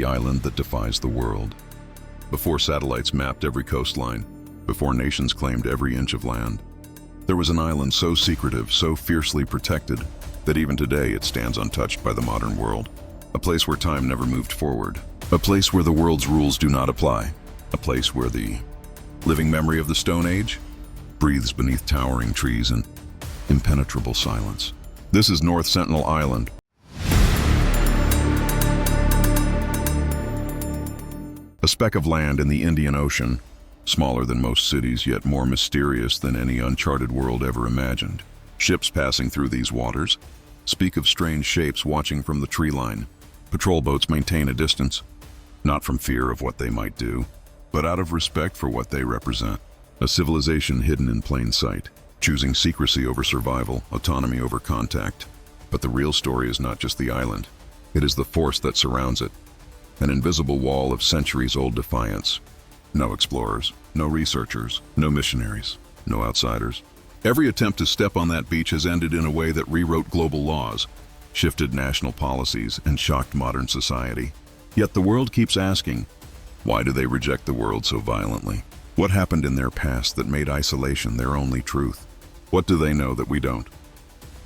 the island that defies the world. Before satellites mapped every coastline, before nations claimed every inch of land, there was an island so secretive, so fiercely protected, that even today it stands untouched by the modern world. A place where time never moved forward. A place where the world's rules do not apply. A place where the living memory of the Stone Age breathes beneath towering trees and impenetrable silence. This is North Sentinel Island. A speck of land in the Indian Ocean, smaller than most cities, yet more mysterious than any uncharted world ever imagined. Ships passing through these waters speak of strange shapes watching from the tree line. Patrol boats maintain a distance, not from fear of what they might do, but out of respect for what they represent. A civilization hidden in plain sight, choosing secrecy over survival, autonomy over contact. But the real story is not just the island. It is the force that surrounds it. An invisible wall of centuries-old defiance. No explorers, no researchers, no missionaries, no outsiders. Every attempt to step on that beach has ended in a way that rewrote global laws, shifted national policies, and shocked modern society. Yet the world keeps asking, why do they reject the world so violently? What happened in their past that made isolation their only truth? What do they know that we don't?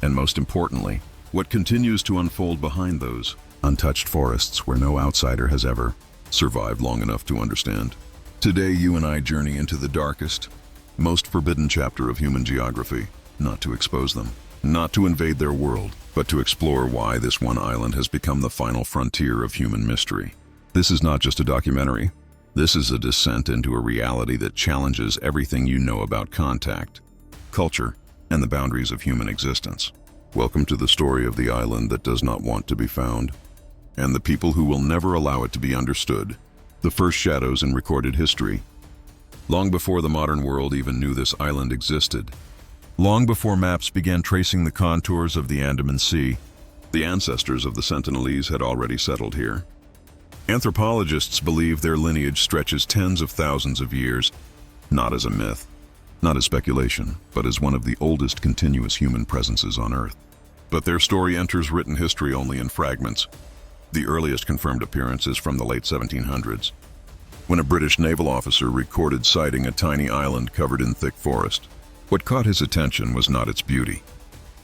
And most importantly, what continues to unfold behind those untouched forests where no outsider has ever survived long enough to understand? Today, you and I journey into the darkest, most forbidden chapter of human geography, not to expose them, not to invade their world, but to explore why this one island has become the final frontier of human mystery. This is not just a documentary. This is a descent into a reality that challenges everything you know about contact, culture, and the boundaries of human existence. Welcome to the story of the island that does not want to be found, and the people who will never allow it to be understood. The first shadows in recorded history. Long before the modern world even knew this island existed, long before maps began tracing the contours of the Andaman Sea, the ancestors of the Sentinelese had already settled here. Anthropologists believe their lineage stretches tens of thousands of years, not as a myth, not as speculation, but as one of the oldest continuous human presences on Earth. But their story enters written history only in fragments. The earliest confirmed appearance is from the late 1700s, when a British naval officer recorded sighting a tiny island covered in thick forest. What caught his attention was not its beauty,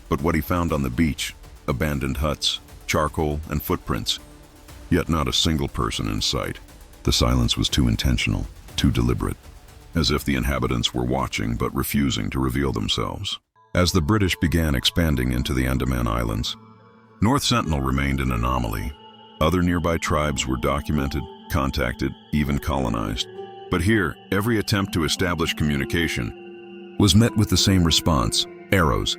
but what he found on the beach: abandoned huts, charcoal, and footprints, yet not a single person in sight. The silence was too intentional, too deliberate, as if the inhabitants were watching but refusing to reveal themselves. As the British began expanding into the Andaman Islands, North Sentinel remained an anomaly. Other nearby tribes were documented, contacted, even colonized. But here, every attempt to establish communication was met with the same response: arrows,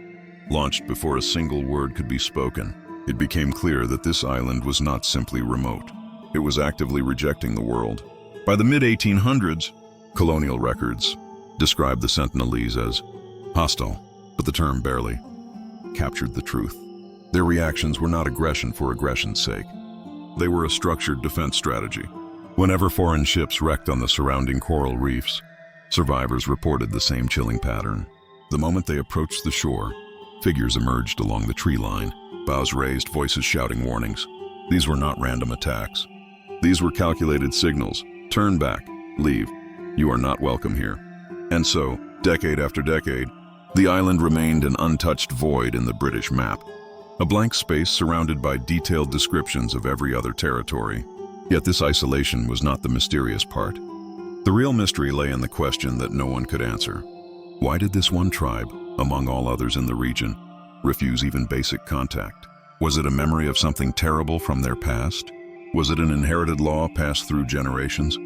launched before a single word could be spoken. It became clear that this island was not simply remote. It was actively rejecting the world. By the mid-1800s, colonial records described the Sentinelese as hostile, but the term barely captured the truth. Their reactions were not aggression for aggression's sake. They were a structured defense strategy. Whenever foreign ships wrecked on the surrounding coral reefs, survivors reported the same chilling pattern. The moment they approached the shore, figures emerged along the tree line, bows raised, voices shouting warnings. These were not random attacks. These were calculated signals. Turn back, leave. You are not welcome here. And so, decade after decade, the island remained an untouched void in the British map. A blank space surrounded by detailed descriptions of every other territory. Yet this isolation was not the mysterious part. The real mystery lay in the question that no one could answer. Why did this one tribe, among all others in the region, refuse even basic contact? Was it a memory of something terrible from their past? Was it an inherited law passed through generations?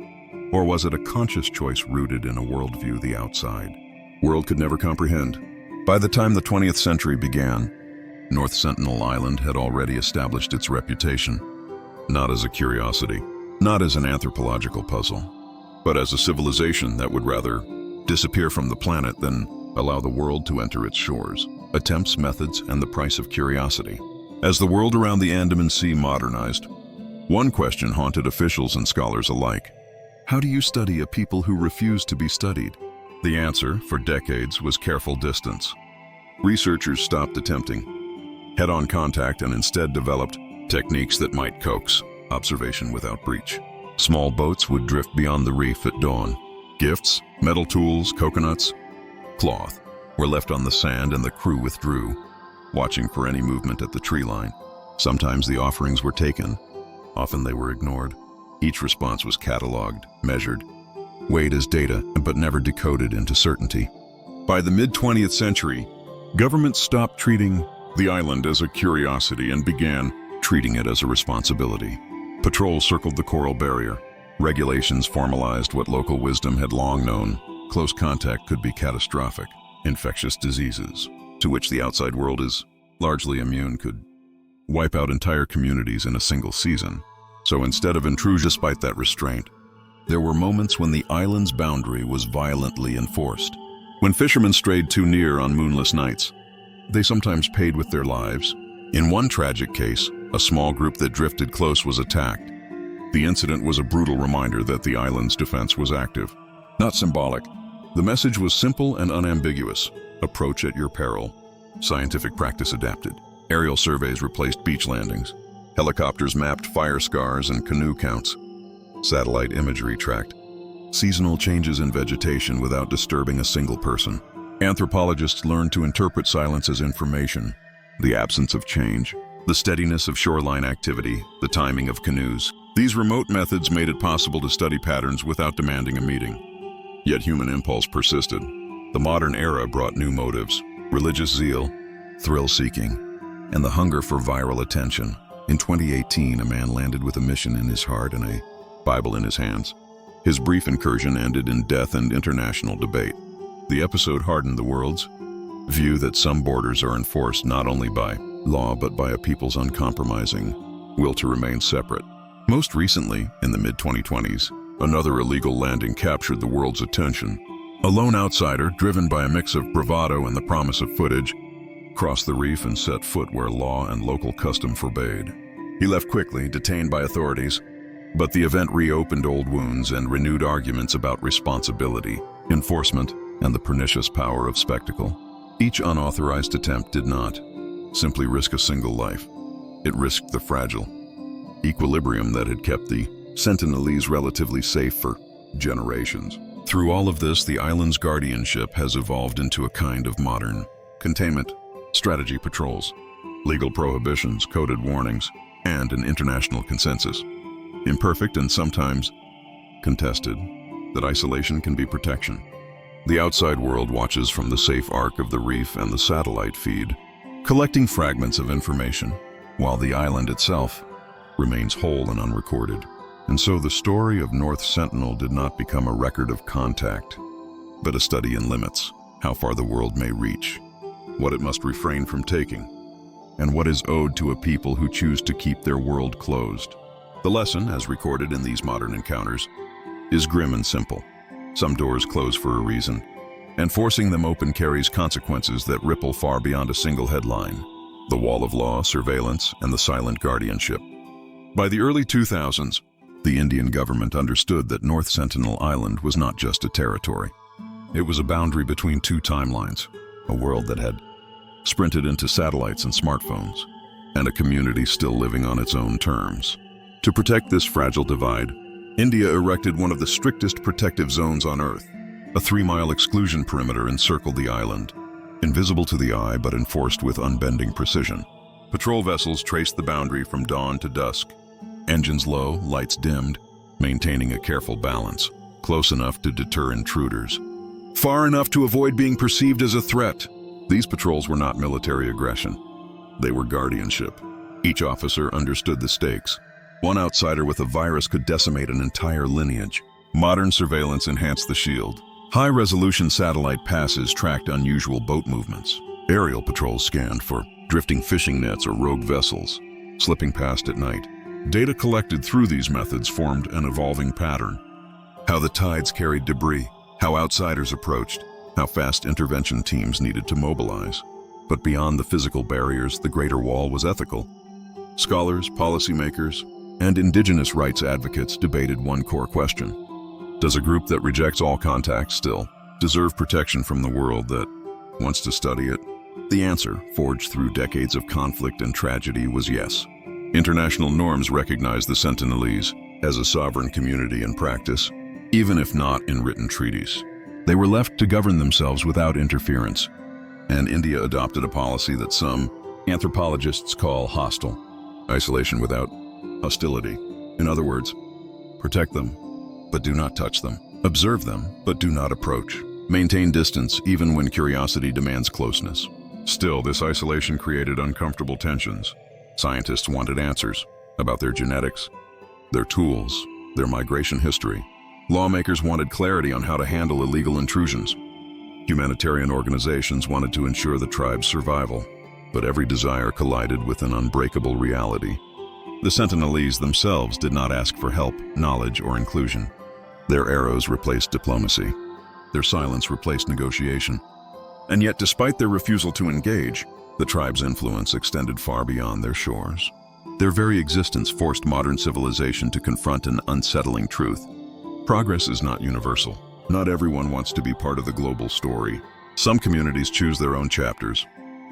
Or was it a conscious choice rooted in a worldview the outside world could never comprehend? By the time the 20th century began, North Sentinel Island had already established its reputation, not as a curiosity, not as an anthropological puzzle, but as a civilization that would rather disappear from the planet than allow the world to enter its shores. Attempts, methods, and the price of curiosity. As the world around the Andaman Sea modernized, one question haunted officials and scholars alike: how do you study a people who refuse to be studied? The answer, for decades, was careful distance. Researchers stopped attempting head-on contact and instead developed techniques that might coax, observation without breach. Small boats would drift beyond the reef at dawn. Gifts, metal tools, coconuts, cloth were left on the sand and the crew withdrew, watching for any movement at the tree line. Sometimes the offerings were taken, often they were ignored. Each response was catalogued, measured, weighed as data, but never decoded into certainty. By the mid-20th century, governments stopped treating the island as a curiosity and began treating it as a responsibility. Patrols circled the coral barrier. Regulations formalized what local wisdom had long known. Close contact could be catastrophic. Infectious diseases, to which the outside world is largely immune, could wipe out entire communities in a single season. So instead of intrusion, despite that restraint, there were moments when the island's boundary was violently enforced. When fishermen strayed too near on moonless nights, they sometimes paid with their lives. In one tragic case, a small group that drifted close was attacked. The incident was a brutal reminder that the island's defense was active, not symbolic. The message was simple and unambiguous. Approach at your peril. Scientific practice adapted. Aerial surveys replaced beach landings. Helicopters mapped fire scars and canoe counts. Satellite imagery tracked seasonal changes in vegetation without disturbing a single person. Anthropologists learned to interpret silence as information, the absence of change, the steadiness of shoreline activity, the timing of canoes. These remote methods made it possible to study patterns without demanding a meeting. Yet human impulse persisted. The modern era brought new motives: religious zeal, thrill-seeking, and the hunger for viral attention. In 2018, a man landed with a mission in his heart and a Bible in his hands. His brief incursion ended in death and international debate. The episode hardened the world's view that some borders are enforced not only by law but by a people's uncompromising will to remain separate. Most recently, in the mid-2020s, another illegal landing captured the world's attention. A lone outsider, driven by a mix of bravado and the promise of footage, crossed the reef and set foot where law and local custom forbade. He left quickly, detained by authorities, but the event reopened old wounds and renewed arguments about responsibility, enforcement, and the pernicious power of spectacle. Each unauthorized attempt did not simply risk a single life. It risked the fragile equilibrium that had kept the Sentinelese relatively safe for generations. Through all of this, the island's guardianship has evolved into a kind of modern containment, strategy patrols, legal prohibitions, coded warnings, and an international consensus. Imperfect and sometimes contested, that isolation can be protection. The outside world watches from the safe arc of the reef and the satellite feed, collecting fragments of information, while the island itself remains whole and unrecorded. And so the story of North Sentinel did not become a record of contact, but a study in limits, how far the world may reach, what it must refrain from taking, and what is owed to a people who choose to keep their world closed. The lesson, as recorded in these modern encounters, is grim and simple. Some doors close for a reason, and forcing them open carries consequences that ripple far beyond a single headline: the wall of law, surveillance, and the silent guardianship. By the early 2000s, the Indian government understood that North Sentinel Island was not just a territory. It was a boundary between two timelines, a world that had sprinted into satellites and smartphones, and a community still living on its own terms. To protect this fragile divide, India erected one of the strictest protective zones on Earth. A 3-mile exclusion perimeter encircled the island, invisible to the eye but enforced with unbending precision. Patrol vessels traced the boundary from dawn to dusk, engines low, lights dimmed, maintaining a careful balance, close enough to deter intruders, far enough to avoid being perceived as a threat. These patrols were not military aggression. They were guardianship. Each officer understood the stakes. One outsider with a virus could decimate an entire lineage. Modern surveillance enhanced the shield. High-resolution satellite passes tracked unusual boat movements. Aerial patrols scanned for drifting fishing nets or rogue vessels slipping past at night. Data collected through these methods formed an evolving pattern. How the tides carried debris, how outsiders approached, how fast intervention teams needed to mobilize. But beyond the physical barriers, the Greater Wall was ethical. Scholars, policymakers, and indigenous rights advocates debated one core question: does a group that rejects all contact still deserve protection from the world that wants to study it? The answer, forged through decades of conflict and tragedy, was yes. International norms recognize the Sentinelese as a sovereign community in practice, even if not in written treaties. They were left to govern themselves without interference, and India adopted a policy that some anthropologists call hostile, isolation without hostility. In other words, protect them, but do not touch them. Observe them, but do not approach. Maintain distance even when curiosity demands closeness. Still, this isolation created uncomfortable tensions. Scientists wanted answers about their genetics, their tools, their migration history. Lawmakers wanted clarity on how to handle illegal intrusions. Humanitarian organizations wanted to ensure the tribe's survival, but every desire collided with an unbreakable reality. The Sentinelese themselves did not ask for help, knowledge, or inclusion. Their arrows replaced diplomacy. Their silence replaced negotiation. And yet, despite their refusal to engage, the tribe's influence extended far beyond their shores. Their very existence forced modern civilization to confront an unsettling truth. Progress is not universal. Not everyone wants to be part of the global story. Some communities choose their own chapters,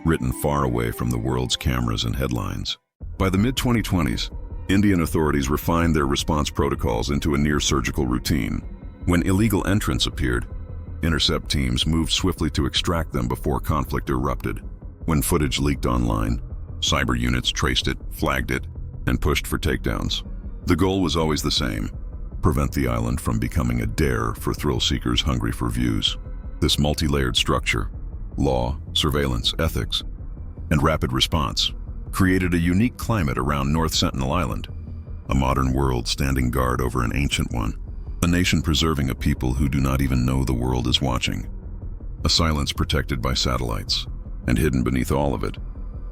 written far away from the world's cameras and headlines. By the mid-2020s, Indian authorities refined their response protocols into a near-surgical routine. When illegal entrants appeared, intercept teams moved swiftly to extract them before conflict erupted. When footage leaked online, cyber units traced it, flagged it, and pushed for takedowns. The goal was always the same: prevent the island from becoming a dare for thrill-seekers hungry for views. This multi-layered structure, law, surveillance, ethics, and rapid response, created a unique climate around North Sentinel Island, a modern world standing guard over an ancient one, a nation preserving a people who do not even know the world is watching, a silence protected by satellites, and hidden beneath all of it,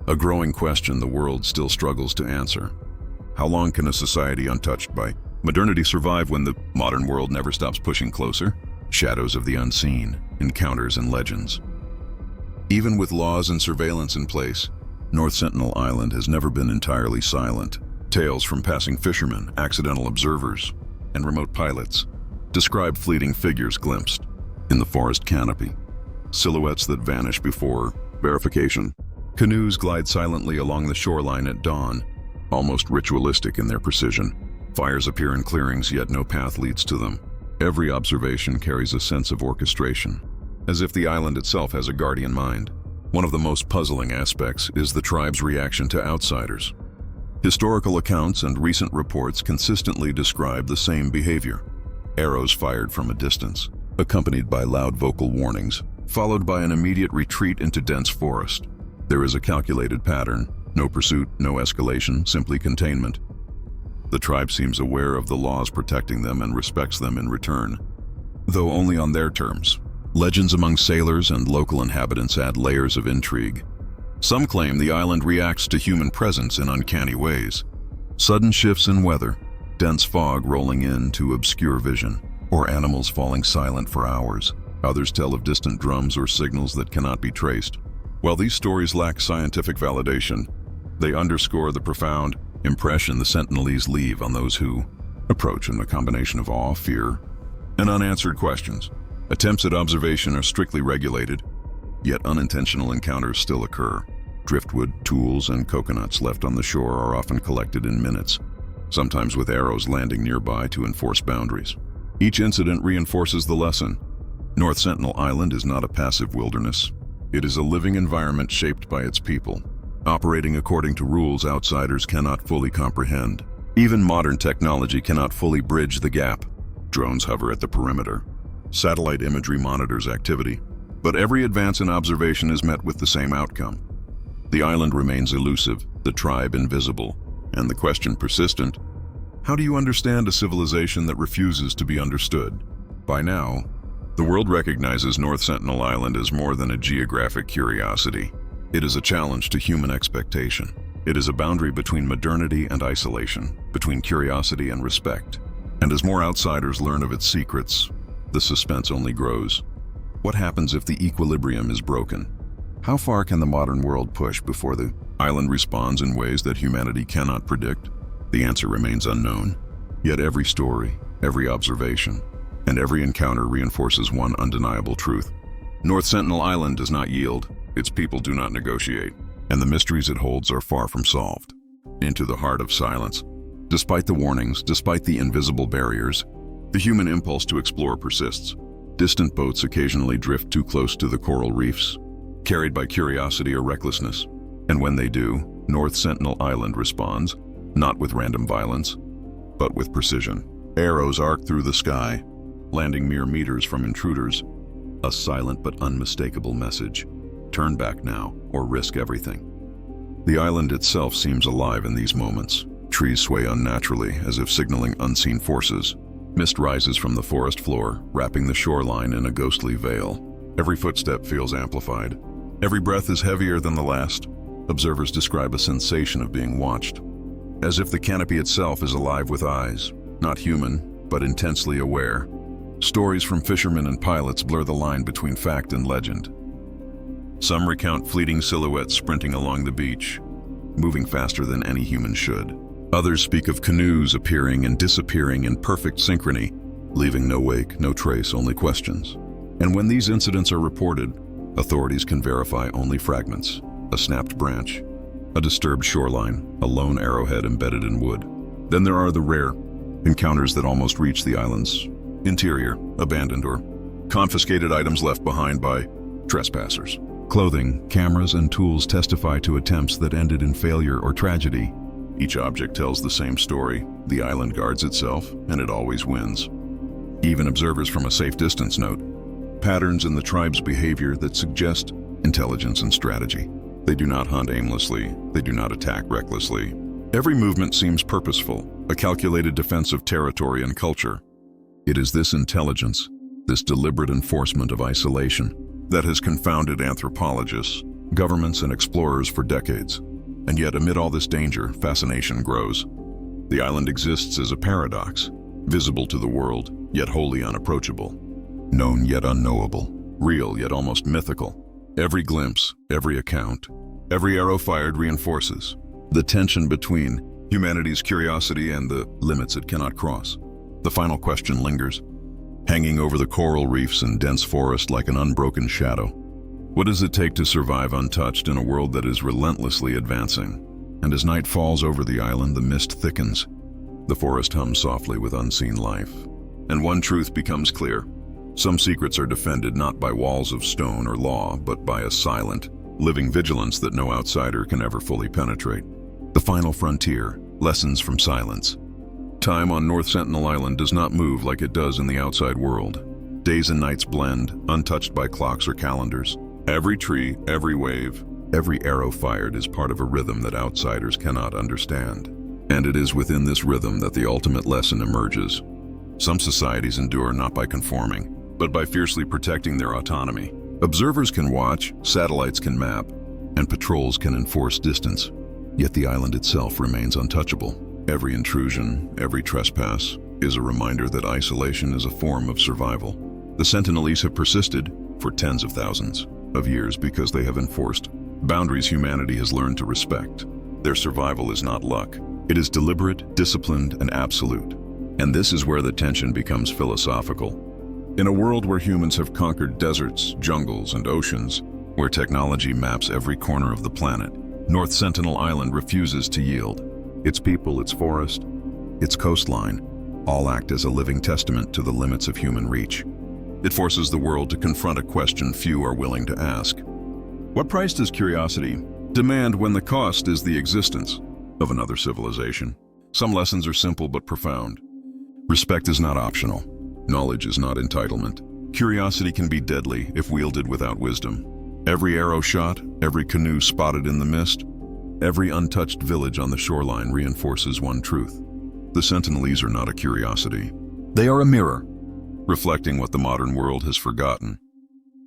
a growing question the world still struggles to answer. How long can a society untouched by modernity survive when the modern world never stops pushing closer? Shadows of the unseen, encounters and legends. Even with laws and surveillance in place, North Sentinel Island has never been entirely silent. Tales from passing fishermen, accidental observers, and remote pilots describe fleeting figures glimpsed in the forest canopy, silhouettes that vanish before verification. Canoes glide silently along the shoreline at dawn, almost ritualistic in their precision. Fires appear in clearings, yet no path leads to them. Every observation carries a sense of orchestration, as if the island itself has a guardian mind. One of the most puzzling aspects is the tribe's reaction to outsiders. Historical accounts and recent reports consistently describe the same behavior. Arrows fired from a distance, accompanied by loud vocal warnings, followed by an immediate retreat into dense forest. There is a calculated pattern: no pursuit, no escalation, simply containment. The tribe seems aware of the laws protecting them and respects them in return, though only on their terms. Legends among sailors and local inhabitants add layers of intrigue. Some claim the island reacts to human presence in uncanny ways. Sudden shifts in weather, dense fog rolling in to obscure vision, or animals falling silent for hours. Others tell of distant drums or signals that cannot be traced. While these stories lack scientific validation, they underscore the profound impression the Sentinelese leave on those who approach in a combination of awe, fear, and unanswered questions. Attempts at observation are strictly regulated, yet unintentional encounters still occur. Driftwood, tools, and coconuts left on the shore are often collected in minutes, sometimes with arrows landing nearby to enforce boundaries. Each incident reinforces the lesson: North Sentinel Island is not a passive wilderness. It is a living environment shaped by its people, operating according to rules outsiders cannot fully comprehend. Even modern technology cannot fully bridge the gap. Drones hover at the perimeter. Satellite imagery monitors activity, but every advance in observation is met with the same outcome. The island remains elusive, the tribe invisible, and the question persistent: how do you understand a civilization that refuses to be understood? By now, the world recognizes North Sentinel Island as more than a geographic curiosity. It is a challenge to human expectation. It is a boundary between modernity and isolation, between curiosity and respect. And as more outsiders learn of its secrets, the suspense only grows. What happens if the equilibrium is broken? How far can the modern world push before the island responds in ways that humanity cannot predict? The answer remains unknown. Yet every story, every observation, and every encounter reinforces one undeniable truth: North Sentinel Island does not yield, its people do not negotiate, and the mysteries it holds are far from solved. into the heart of silence. Despite the warnings, despite the invisible barriers, the human impulse to explore persists. Distant boats occasionally drift too close to the coral reefs, carried by curiosity or recklessness. And when they do, North Sentinel Island responds, not with random violence, but with precision. Arrows arc through the sky, landing mere meters from intruders. A silent but unmistakable message. Turn back now, or risk everything. The island itself seems alive in these moments. Trees sway unnaturally, as if signaling unseen forces. Mist rises from the forest floor, wrapping the shoreline in a ghostly veil. Every footstep feels amplified. Every breath is heavier than the last. Observers describe a sensation of being watched, as if the canopy itself is alive with eyes, not human, but intensely aware. Stories from fishermen and pilots blur the line between fact and legend. Some recount fleeting silhouettes sprinting along the beach, moving faster than any human should. Others speak of canoes appearing and disappearing in perfect synchrony, leaving no wake, no trace, only questions. And when these incidents are reported, authorities can verify only fragments: a snapped branch, a disturbed shoreline, a lone arrowhead embedded in wood. Then there are the rare encounters that almost reach the island's interior, abandoned or confiscated items left behind by trespassers. Clothing, cameras, and tools testify to attempts that ended in failure or tragedy. Each object tells the same story. The island guards itself, and it always wins. Even observers from a safe distance note patterns in the tribe's behavior that suggest intelligence and strategy. They do not hunt aimlessly. They do not attack recklessly. Every movement seems purposeful, a calculated defense of territory and culture. It is this intelligence, this deliberate enforcement of isolation, that has confounded anthropologists, governments, and explorers for decades. And yet, amid all this danger, fascination grows. The island exists as a paradox, visible to the world, yet wholly unapproachable. Known yet unknowable, real yet almost mythical. Every glimpse, every account, every arrow fired reinforces the tension between humanity's curiosity and the limits it cannot cross. The final question lingers, hanging over the coral reefs and dense forest like an unbroken shadow. What does it take to survive untouched in a world that is relentlessly advancing? And as night falls over the island, the mist thickens. The forest hums softly with unseen life. And one truth becomes clear. Some secrets are defended not by walls of stone or law, but by a silent, living vigilance that no outsider can ever fully penetrate. The final frontier, lessons from silence. Time on North Sentinel Island does not move like it does in the outside world. Days and nights blend, untouched by clocks or calendars. Every tree, every wave, every arrow fired is part of a rhythm that outsiders cannot understand. And it is within this rhythm that the ultimate lesson emerges. Some societies endure not by conforming, but by fiercely protecting their autonomy. Observers can watch, satellites can map, and patrols can enforce distance. Yet the island itself remains untouchable. Every intrusion, every trespass, is a reminder that isolation is a form of survival. The Sentinelese have persisted for tens of thousands of years because they have enforced boundaries humanity has learned to respect. Their survival is not luck. It is deliberate, disciplined, and absolute. And this is where the tension becomes philosophical. In a world where humans have conquered deserts, jungles, and oceans, where technology maps every corner of the planet, North Sentinel Island refuses to yield. Its people, its forest, its coastline, all act as a living testament to the limits of human reach. It forces the world to confront a question few are willing to ask. What price does curiosity demand when the cost is the existence of another civilization? Some lessons are simple but profound. Respect is not optional. Knowledge is not entitlement. Curiosity can be deadly if wielded without wisdom. Every arrow shot, every canoe spotted in the mist, every untouched village on the shoreline reinforces one truth. The Sentinelese are not a curiosity. They are a mirror, reflecting what the modern world has forgotten.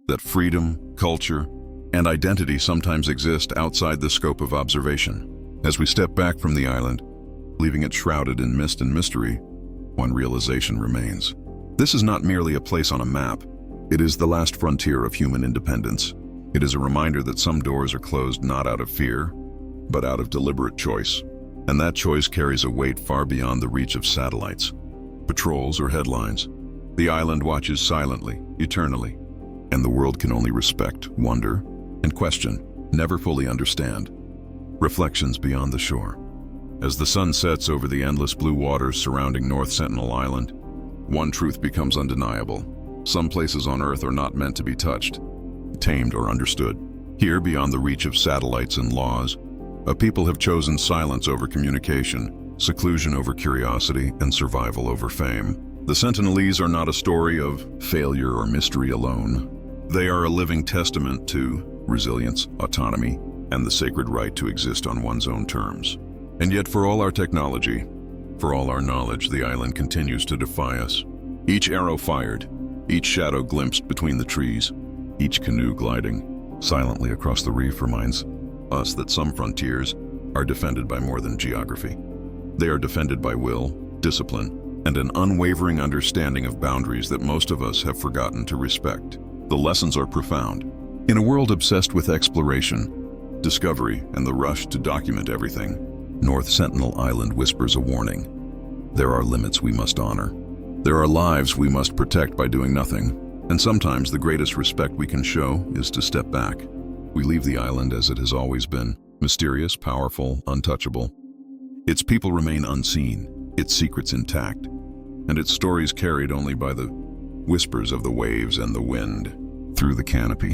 That freedom, culture, and identity sometimes exist outside the scope of observation. As we step back from the island, leaving it shrouded in mist and mystery, one realization remains. This is not merely a place on a map. It is the last frontier of human independence. It is a reminder that some doors are closed not out of fear, but out of deliberate choice. And that choice carries a weight far beyond the reach of satellites, patrols, or headlines. The island watches silently, eternally, and the world can only respect, wonder, and question, never fully understand. Reflections beyond the shore. As the sun sets over the endless blue waters surrounding North Sentinel Island, one truth becomes undeniable. Some places on Earth are not meant to be touched, tamed, or understood. Here, beyond the reach of satellites and laws, a people have chosen silence over communication, seclusion over curiosity, and survival over fame. The Sentinelese are not a story of failure or mystery alone. They are a living testament to resilience, autonomy, and the sacred right to exist on one's own terms. And yet, for all our technology, for all our knowledge, the island continues to defy us. Each arrow fired, each shadow glimpsed between the trees, each canoe gliding silently across the reef reminds us that some frontiers are defended by more than geography. They are defended by will, discipline, and an unwavering understanding of boundaries that most of us have forgotten to respect. The lessons are profound. In a world obsessed with exploration, discovery, and the rush to document everything, North Sentinel Island whispers a warning. There are limits we must honor. There are lives we must protect by doing nothing. And sometimes the greatest respect we can show is to step back. We leave the island as it has always been, mysterious, powerful, untouchable. Its people remain unseen, its secrets intact, and its stories carried only by the whispers of the waves and the wind. Through the canopy,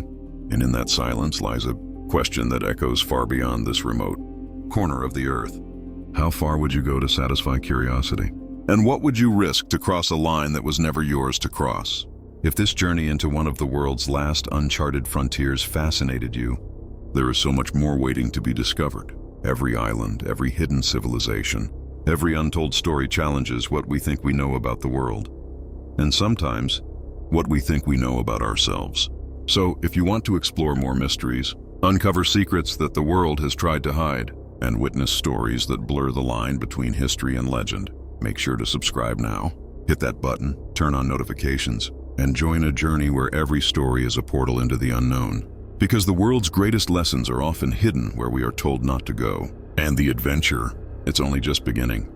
and in that silence lies a question that echoes far beyond this remote corner of the earth. How far would you go to satisfy curiosity? And what would you risk to cross a line that was never yours to cross? If this journey into one of the world's last uncharted frontiers fascinated you, there is so much more waiting to be discovered. Every island, every hidden civilization, every untold story challenges what we think we know about the world. And sometimes, what we think we know about ourselves. So, if you want to explore more mysteries, uncover secrets that the world has tried to hide, and witness stories that blur the line between history and legend, make sure to subscribe now. Hit that button, turn on notifications, and join a journey where every story is a portal into the unknown. Because the world's greatest lessons are often hidden where we are told not to go. And the adventure, it's only just beginning.